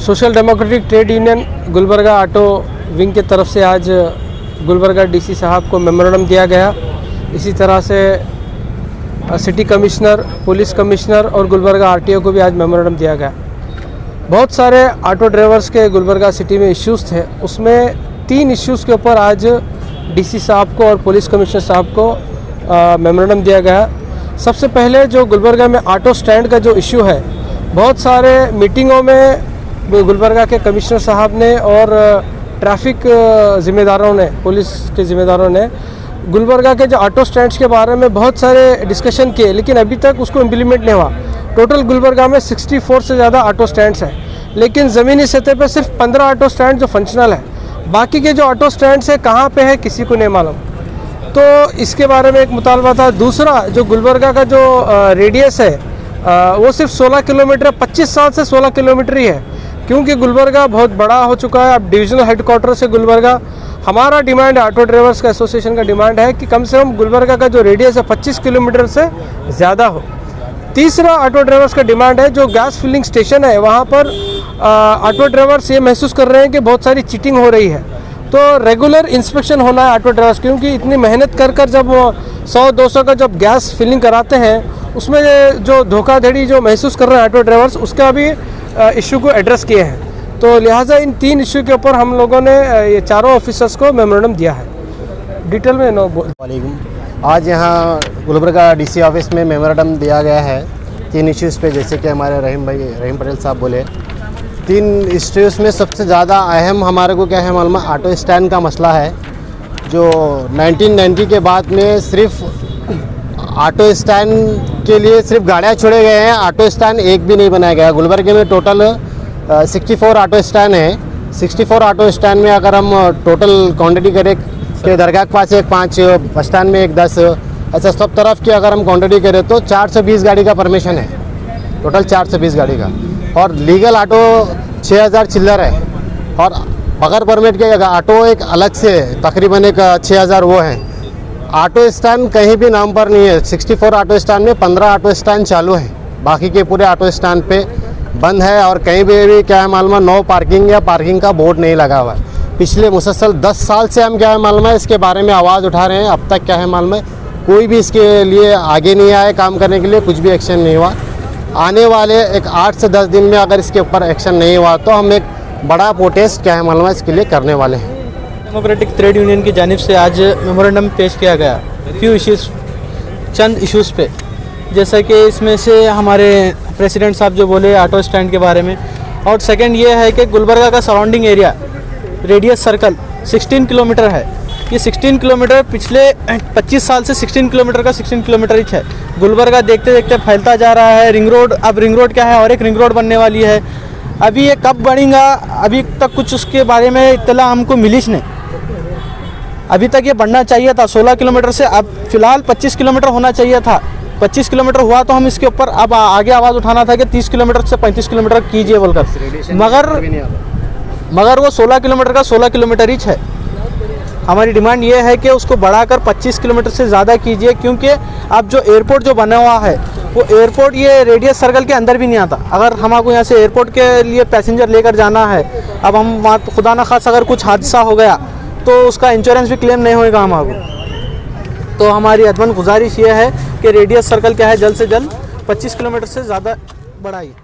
Social democratic trade union Gulbarga auto wing की तरफ से आज गुलबर्गा डीसी साहब को मेमोरेंडम दिया गया। इसी तरह से सिटी कमिश्नर, पुलिस कमिश्नर और गुलबर्गा आरटीओ को भी आज मेमोरेंडम दिया गया। बहुत सारे ऑटो ड्राइवर्स के गुलबर्गा सिटी में इश्यूज़ थे, उसमें 3 इश्यूज़ के ऊपर आज डीसी साहब को और पुलिस कमिश्नर साहब को मेमोरेंडम दिया गया। सबसे पहले जो गुलबर्गा में ऑटो स्टैंड का जो इश्यू है, बहुत सारे मीटिंगों में गुलबर्गा के कमिश्नर साहब ने और ट्रैफिक ज़िम्मेदारों ने, पुलिस के ज़िम्मेदारों ने गुलबर्गा के जो ऑटो स्टैंड्स के बारे में बहुत सारे डिस्कशन किए, लेकिन अभी तक उसको इम्प्लीमेंट नहीं हुआ। टोटल गुलबर्गा में 64 से ज़्यादा ऑटो स्टैंड्स हैं, लेकिन ज़मीनी सतह पर सिर्फ 15 ऑटो स्टैंड जो फंक्शनल है। बाकी के जो ऑटो स्टैंड्स है कहाँ पे है किसी को नहीं मालूम। तो इसके बारे में एक मुतालबा था। दूसरा, जो गुलबर्गा का जो रेडियस है वो सिर्फ 16 किलोमीटर, 25 साल से 16 किलोमीटर ही है, क्योंकि गुलबर्गा बहुत बड़ा हो चुका है। अब डिविजनल हेडक्वार्टर से गुलबर्गा, हमारा डिमांड है, ऑटो ड्राइवर्स का एसोसिएशन का डिमांड है कि कम से कम गुलबर्गा का जो रेडियस है 25 किलोमीटर से ज़्यादा हो। तीसरा, ऑटो ड्राइवर्स का डिमांड है, जो गैस फिलिंग स्टेशन है वहाँ पर ऑटो ड्राइवर्स ये महसूस कर रहे हैं कि बहुत सारी चीटिंग हो रही है, तो रेगुलर इंस्पेक्शन होना है ऑटो ड्राइवर्स, क्योंकि इतनी मेहनत कर कर जब वो 100-200 का जब गैस फिलिंग कराते हैं, उसमें जो धोखाधड़ी जो महसूस कर रहे हैं ऑटो ड्राइवर्स, उसका भी इशू को एड्रेस किए हैं। तो लिहाजा इन 3 इशू के ऊपर हम लोगों ने ये चारों ऑफिसर्स को मेमोरेंडम दिया है। डिटेल में वालेकुम। आज यहाँ गुलबर्गा डीसी ऑफिस में मेमोरेंडम दिया गया है 3 इश्यूज़ पे, जैसे कि हमारे रहीम पटेल साहब बोले। 3 इश्यूज़ में सबसे ज़्यादा अहम हमारे को क्या है मालूम है, ऑटो स्टैंड का मसला है। जो 1990 के बाद में सिर्फ ऑटो स्टैंड के लिए सिर्फ गाड़ियाँ छोड़े गए हैं, ऑटो स्टैंड एक भी नहीं बनाया गया। गुलबर्गे में टोटल 64 ऑटो स्टैंड है। 64 ऑटो स्टैंड में अगर हम टोटल क्वांटिटी करें कि दरगाह के पास एक 5, बस स्टैंड में एक 10, ऐसा सब तरफ की अगर हम क्वांटिटी करें तो 420 गाड़ी का परमिशन है, टोटल 420 गाड़ी का। और लीगल ऑटो 6000 चिल्लर है, और बगैर परमिट के ऑटो एक अलग से तकरीबन एक 6000 वो है। ऑटो स्टैंड कहीं भी नाम पर नहीं है। 64 ऑटो स्टैंड में 15 ऑटो स्टैंड चालू है, बाकी के पूरे ऑटो स्टैंड पे बंद है। और कहीं भी क्या है मालूम है, नो पार्किंग या पार्किंग का बोर्ड नहीं लगा हुआ है। पिछले मुसलसल 10 साल से हम क्या है मालूम है इसके बारे में आवाज़ उठा रहे हैं, अब तक क्या है मालूम है कोई भी इसके लिए आगे नहीं आए काम करने के लिए, कुछ भी एक्शन नहीं हुआ। आने वाले एक 8 से 10 दिन में अगर इसके ऊपर एक्शन नहीं हुआ तो हम एक बड़ा प्रोटेस्ट क्या है मालूम है इसके लिए करने वाले हैं। डेमोक्रेटिक ट्रेड यूनियन की जानिब से आज मेमोरेंडम पेश किया गया फ्यू इश्यूज़, चंद इश्यूज़ पे, जैसा कि इसमें से हमारे प्रेसिडेंट साहब जो बोले ऑटो स्टैंड के बारे में, और सेकंड ये है कि गुलबर्गा का surrounding area radius circle 16 kilometre है। ये 16 किलोमीटर पिछले 25 साल से 16 किलोमीटर का 16 किलोमीटर ही है। गुलबर्गा देखते देखते फैलता जा रहा है। रिंग रोड, अब रिंग रोड क्या है, और एक रिंग रोड बनने वाली है। अभी ये कब बढ़ेगा, अभी तक कुछ उसके बारे में इत्तला हमको मिली नहीं। अभी तक ये बढ़ना चाहिए था 16 किलोमीटर से, अब फ़िलहाल 25 किलोमीटर होना चाहिए था। 25 किलोमीटर हुआ तो हम इसके ऊपर अब आगे आवाज़ उठाना था कि 30 किलोमीटर से 35 किलोमीटर कीजिए बोलकर, मगर वो 16 किलोमीटर का 16 किलोमीटर ही है। हमारी डिमांड ये है कि उसको बढ़ाकर 25 किलोमीटर से ज़्यादा कीजिए, क्योंकि अब जो एयरपोर्ट जो बना हुआ है वो एयरपोर्ट ये रेडियस सर्कल के अंदर भी नहीं आता। अगर हमको यहाँ से एयरपोर्ट के लिए पैसेंजर लेकर जाना है, अब हम वहाँ खुदा न खास अगर कुछ हादसा हो गया तो उसका इंश्योरेंस भी क्लेम नहीं होगा हमको। तो हमारी अदमन गुजारिश ये है कि रेडियस सर्कल क्या है, जल्द से जल्द 25 किलोमीटर से ज़्यादा बढ़ाइए।